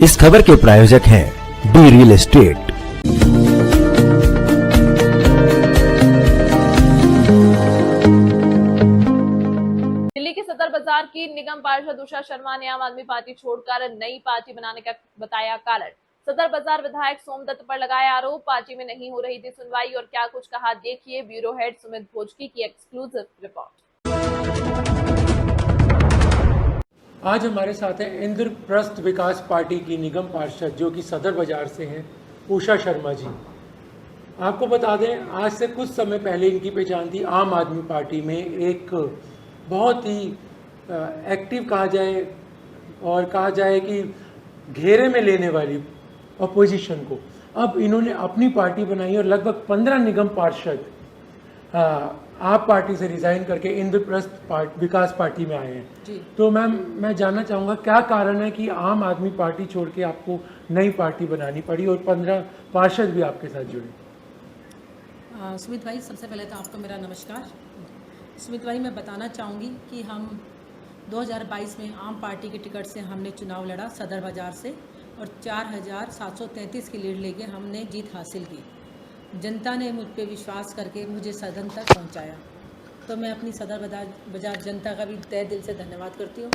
इस खबर के प्रायोजक हैं डी रियल एस्टेट। दिल्ली के सदर बाजार की निगम पार्षद उषा शर्मा ने आम आदमी पार्टी छोड़कर नई पार्टी बनाने का बताया कारण। सदर बाजार विधायक सोमदत्त पर लगाया आरोप, पार्टी में नहीं हो रही थी सुनवाई और क्या कुछ कहा, देखिए ब्यूरो हेड सुमित भोजकी की एक्सक्लूसिव रिपोर्ट। आज हमारे साथ है इंद्रप्रस्थ विकास पार्टी की निगम पार्षद जो कि सदर बाजार से हैं, उषा शर्मा जी। आपको बता दें, आज से कुछ समय पहले इनकी पहचान थी आम आदमी पार्टी में एक बहुत ही एक्टिव कहा जाए और कहा जाए कि घेरे में लेने वाली अपोजिशन को। अब इन्होंने अपनी पार्टी बनाई और लगभग 15 निगम पार्षद आप पार्टी से रिजाइन करके इंद्रप्रस्थ विकास पार्टी में आए हैं जी। तो मैम, मैं जानना चाहूँगा क्या कारण है कि आम आदमी पार्टी छोड़ के आपको नई पार्टी बनानी पड़ी और 15 पार्षद भी आपके साथ जुड़े? सुमित भाई, सबसे पहले तो आपको मेरा नमस्कार। सुमित भाई, मैं बताना चाहूँगी कि हम 2022 में आम पार्टी की टिकट से हमने चुनाव लड़ा सदर बाज़ार से और 4733 की लीड लेके हमने जीत हासिल की। जनता ने मुझ पे विश्वास करके मुझे सदन तक पहुंचाया, तो मैं अपनी सदर बाज़ार जनता का भी तहे दिल से धन्यवाद करती हूँ।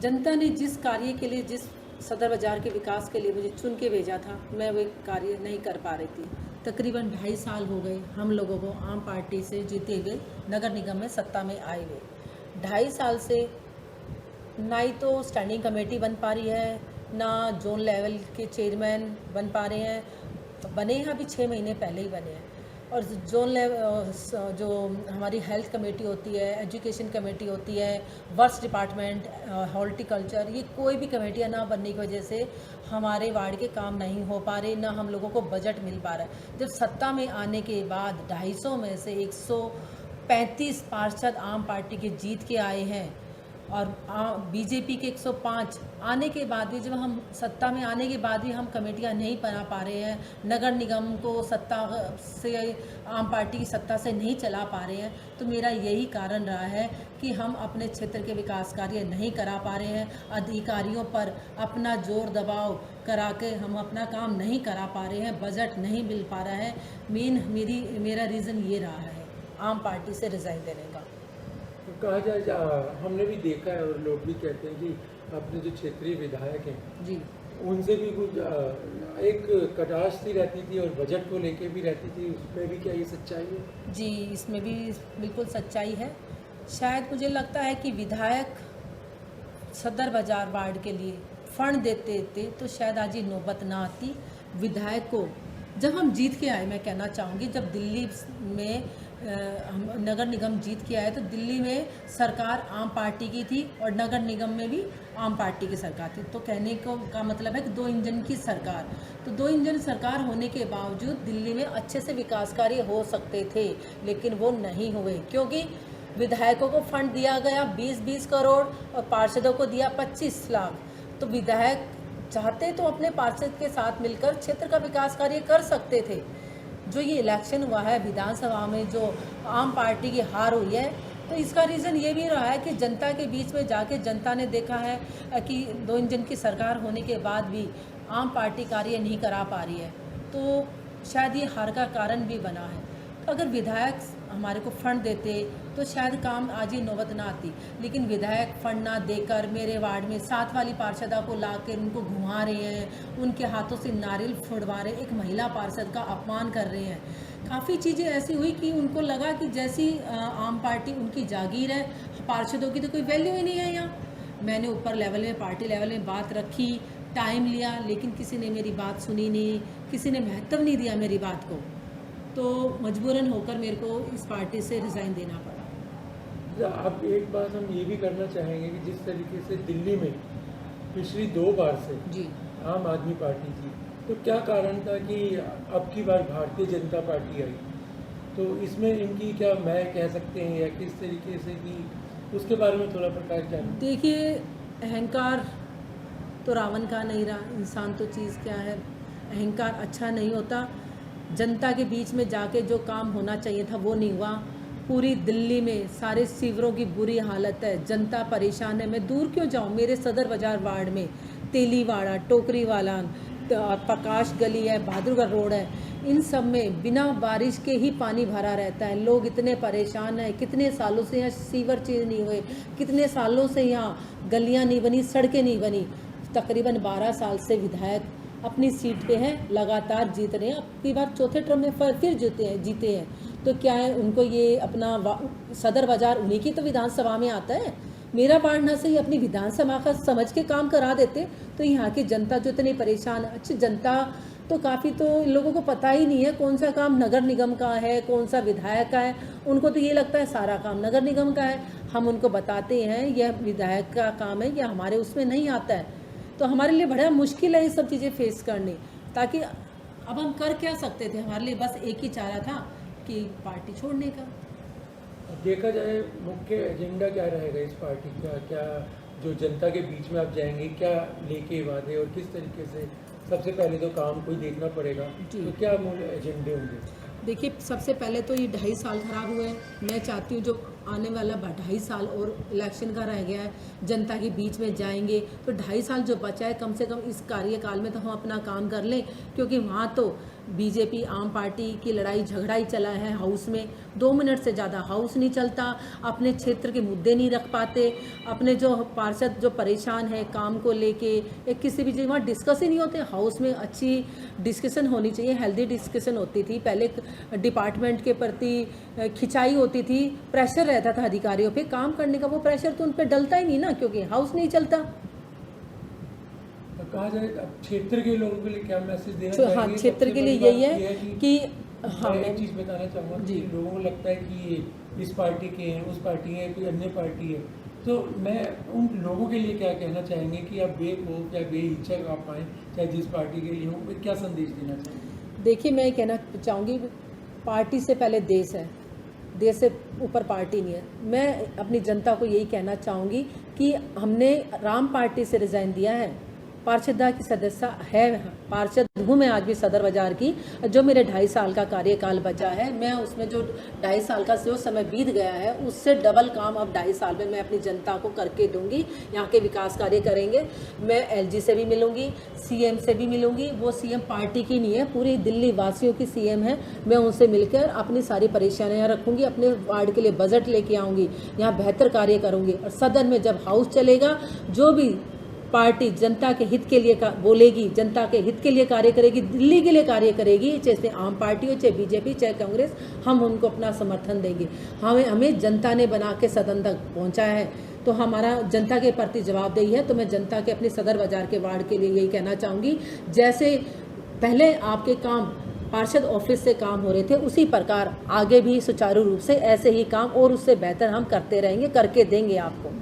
जनता ने जिस कार्य के लिए, जिस सदर बाज़ार के विकास के लिए मुझे चुन के भेजा था, मैं वो कार्य नहीं कर पा रही थी। तकरीबन 2.5 साल हो गए हम लोगों को आम पार्टी से जीते हुए नगर निगम में सत्ता में आए हुए। 2.5 साल से ना ही तो स्टैंडिंग कमेटी बन पा रही है, ना जोन लेवल के चेयरमैन बन पा रहे हैं। बने हैं अभी 6 महीने पहले ही बने हैं। और जोन लेवल जो हमारी हेल्थ कमेटी होती है, एजुकेशन कमेटी होती है, वर्क्स डिपार्टमेंट, हॉर्टिकल्चर, ये कोई भी कमेटियाँ ना बनने की वजह से हमारे वार्ड के काम नहीं हो पा रहे, ना हम लोगों को बजट मिल पा रहा है। जब सत्ता में आने के बाद 250 में से 135 पार्षद आम पार्टी के जीत के आए हैं और बीजेपी के 105 आने के बाद भी, जब हम सत्ता में आने के बाद भी हम कमेटियां नहीं बना पा रहे हैं, नगर निगम को सत्ता से, आम पार्टी की सत्ता से नहीं चला पा रहे हैं, तो मेरा यही कारण रहा है कि हम अपने क्षेत्र के विकास कार्य नहीं करा पा रहे हैं। अधिकारियों पर अपना जोर दबाव करा के हम अपना काम नहीं करा पा रहे हैं, बजट नहीं मिल पा रहा है। मेरा रीज़न ये रहा है आम पार्टी से रिज़ाइन देने का। तो कहा जाए, हमने भी देखा है और लोग भी कहते हैं कि अपने जो क्षेत्रीय विधायक हैं जी, उनसे भी कुछ एक कटाश सी रहती थी और बजट को लेके भी रहती थी, उसमें भी क्या ये सच्चाई है? जी, इसमें भी बिल्कुल सच्चाई है। शायद मुझे लगता है कि विधायक सदर बाज़ार वार्ड के लिए फंड देते तो शायद आज ये नौबत ना आती। विधायक को जब हम जीत के आए, मैं कहना चाहूँगी, जब दिल्ली में हम नगर निगम जीत के आए तो दिल्ली में सरकार आम पार्टी की थी और नगर निगम में भी आम पार्टी की सरकार थी। तो कहने को का मतलब है कि 2 इंजन की सरकार। तो 2 इंजन सरकार होने के बावजूद दिल्ली में अच्छे से विकास कार्य हो सकते थे, लेकिन वो नहीं हुए क्योंकि विधायकों को फंड दिया गया 20-20 करोड़ और पार्षदों को दिया 25 लाख। तो विधायक चाहते तो अपने पार्षद के साथ मिलकर क्षेत्र का विकास कार्य कर सकते थे। जो ये इलेक्शन हुआ है विधानसभा में, जो आम पार्टी की हार हुई है, तो इसका रीज़न ये भी रहा है कि जनता के बीच में जाके जनता ने देखा है कि 2 इंजन की सरकार होने के बाद भी आम पार्टी कार्य नहीं करा पा रही है, तो शायद ये हार का कारण भी बना है। तो अगर विधायक हमारे को फंड देते तो शायद काम आज ही नौबत ना आती, लेकिन विधायक फंड ना देकर मेरे वार्ड में 7 वाली पार्षदा को ला कर उनको घुमा रहे हैं, उनके हाथों से नारियल फोड़वा रहे, एक महिला पार्षद का अपमान कर रहे हैं। काफ़ी चीज़ें ऐसी हुई कि उनको लगा कि जैसी आम पार्टी उनकी जागीर है, पार्षदों की तो कोई वैल्यू ही नहीं है यहाँ। मैंने ऊपर लेवल में, पार्टी लेवल में बात रखी, टाइम लिया, लेकिन किसी ने मेरी बात सुनी नहीं, किसी ने महत्व नहीं दिया मेरी बात को, तो मजबूरन होकर मेरे को इस पार्टी से रिज़ाइन देना पड़ा। अब एक बात हम ये भी करना चाहेंगे कि जिस तरीके से दिल्ली में पिछली 2 बार से जी आम आदमी पार्टी थी, तो क्या कारण था कि अब की बार भारतीय जनता पार्टी आई, तो इसमें इनकी क्या मैं कह सकते हैं या किस तरीके से कि उसके बारे में थोड़ा प्रकाश डालें? देखिए, अहंकार तो रावण का नहीं रहा, इंसान तो चीज़ क्या है, अहंकार अच्छा नहीं होता। जनता के बीच में जाके जो काम होना चाहिए था वो नहीं हुआ। पूरी दिल्ली में सारे सीवरों की बुरी हालत है, जनता परेशान है। मैं दूर क्यों जाऊं, मेरे सदर बाज़ार वार्ड में तेलीवाड़ा, टोकरीवाला, प्रकाश गली है, बहादुरगढ़ रोड है, इन सब में बिना बारिश के ही पानी भरा रहता है। लोग इतने परेशान हैं, कितने सालों से यहाँ सीवर चेंज नहीं हुए, कितने सालों से यहाँ गलियाँ नहीं बनी, सड़कें नहीं बनी। तकरीबन 12 साल से विधायक अपनी सीट पे हैं, लगातार जीत रहे हैं। अब की बार चौथे टर्म में फिर जीते हैं तो क्या है, उनको ये अपना सदर बाजार उन्हीं की तो विधानसभा में आता है। मेरा मानना से ही अपनी विधानसभा का समझ के काम करा देते तो यहाँ की जनता जो इतनी परेशान है, अच्छी जनता तो काफ़ी तो लोगों को पता ही नहीं है कौन सा काम नगर निगम का है, कौन सा विधायक का है। उनको तो ये लगता है सारा काम नगर निगम का है। हम उनको बताते हैं यह विधायक का काम है, यह हमारे उसमें नहीं आता है। तो हमारे लिए बड़ा मुश्किल है ये सब चीज़ें फेस करनी। ताकि अब हम कर क्या सकते थे, हमारे लिए बस एक ही चारा था कि पार्टी छोड़ने का। देखा जाए मुख्य एजेंडा क्या रहेगा इस पार्टी का, क्या जो जनता के बीच में आप जाएंगे, क्या लेके वादे और किस तरीके से? सबसे पहले तो काम कोई देखना पड़ेगा, तो क्या मूल एजेंडे होंगे? देखिए, सबसे पहले तो ये 2.5 साल खराब हुए हैं। मैं चाहती हूँ जो आने वाला 2.5 साल और इलेक्शन का रह गया है, जनता के बीच में जाएंगे तो 2.5 साल जो बचा है कम से कम इस कार्यकाल में तो हम अपना काम कर लें। क्योंकि वहाँ तो बीजेपी आम पार्टी की लड़ाई झगड़ा ही चला है हाउस में, 2 मिनट से ज़्यादा हाउस नहीं चलता, अपने क्षेत्र के मुद्दे नहीं रख पाते, अपने जो पार्षद जो परेशान है काम को लेके एक किसी भी चीज़ वहाँ डिस्कस ही नहीं होते। हाउस में अच्छी डिस्कशन होनी चाहिए, हेल्दी डिस्कशन होती थी। पहले डिपार्टमेंट के प्रति खिंचाई होती थी, प्रेशर रहता था अधिकारियों पे काम करने का, वो प्रेशर तो उन पर डलता ही नहीं ना, क्योंकि हाउस नहीं चलता। कहा जाए अब क्षेत्र के लोगों के लिए क्या मैसेज देना चाहिए? हाँ, क्षेत्र के लिए यही है कि हाँ, मैं एक चीज़ बताना चाहूँगा कि लोगों को लगता है कि ये इस पार्टी के हैं, उस पार्टी है, कोई अन्य पार्टी है। तो मैं उन लोगों के लिए क्या कहना चाहेंगे कि आप बेखौफ या बेहिचक आप आएँ, चाहे जिस पार्टी के लिए हो, क्या संदेश देना चाहेंगे? देखिए, मैं कहना चाहूँगी पार्टी से पहले देश है, देश से ऊपर पार्टी नहीं है। मैं अपनी जनता को यही कहना चाहूँगी कि हमने राम पार्टी से रिज़ाइन दिया है, पार्षदा की सदस्य है, पार्षद हूँ मैं आज भी सदर बाजार की। जो मेरे 2.5 साल का कार्यकाल बचा है, मैं उसमें जो 2.5 साल का जो समय बीत गया है उससे डबल काम अब 2.5 साल में मैं अपनी जनता को करके दूंगी। यहाँ के विकास कार्य करेंगे। मैं एलजी से भी मिलूंगी, सीएम से भी मिलूंगी। वो सीएम पार्टी की नहीं है, पूरी दिल्ली वासियों की सीएम है। मैं उनसे मिलकर अपनी सारी परेशानियाँ रखूँगी, अपने वार्ड के लिए बजट लेके आऊँगी, यहाँ बेहतर कार्य करूँगी। और सदन में जब हाउस चलेगा, जो भी पार्टी जनता के हित के लिए बोलेगी, जनता के हित के लिए कार्य करेगी, दिल्ली के लिए कार्य करेगी, चाहे आम पार्टी हो, चाहे बीजेपी, चाहे कांग्रेस, हम उनको अपना समर्थन देंगे। हमें जनता ने बना के सदन तक पहुंचाया है, तो हमारा जनता के प्रति जवाबदेही है। तो मैं जनता के अपने सदर बाजार के वार्ड के लिए यही कहना चाहूँगी, जैसे पहले आपके काम पार्षद ऑफिस से काम हो रहे थे, उसी प्रकार आगे भी सुचारू रूप से ऐसे ही काम और उससे बेहतर हम करते रहेंगे, करके देंगे आपको।